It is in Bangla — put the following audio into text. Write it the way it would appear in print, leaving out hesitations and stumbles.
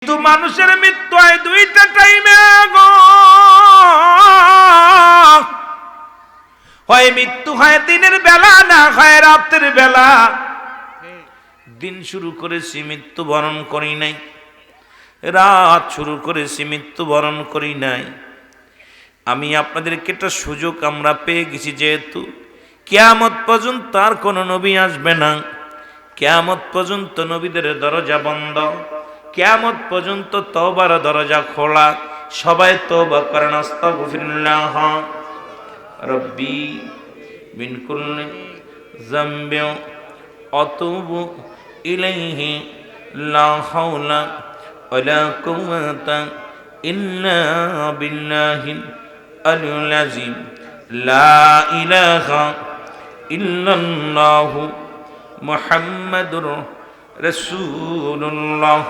কিন্তু মানুষের মৃত্যু হয় দুইটা টাইমে গো, হয় মৃত্যু হয় দিনের বেলা, না হয় রাতের বেলা। দিন শুরু করেছি মৃত্যু বরণ করি নাই, রাত শুরু করেছি মৃত্যু বরণ করি নাই। আমি আপনাদেরকে একটা সুযোগ আমরা পেয়ে গেছি, যেহেতু কিয়ামত পর্যন্ত আর কোনো নবী আসবে না, কিয়ামত পর্যন্ত নবীদের দরজা বন্ধ, কিয়ামত পর্যন্ত তওবার দরজা খোলা। সবাই তওবা করেন, আস্তাগফিরুল্লাহ রব্বি মিন কুল্লি যামবি আতুবু ইলাইহি লা হাওলা ওয়ালা কুওয়াতা ইল্লা বিল্লাহিল আলিয়্যিল আযীম। লা ইলাহা ইল্লাল্লাহু মুহাম্মাদুর রাসূলুল্লাহ।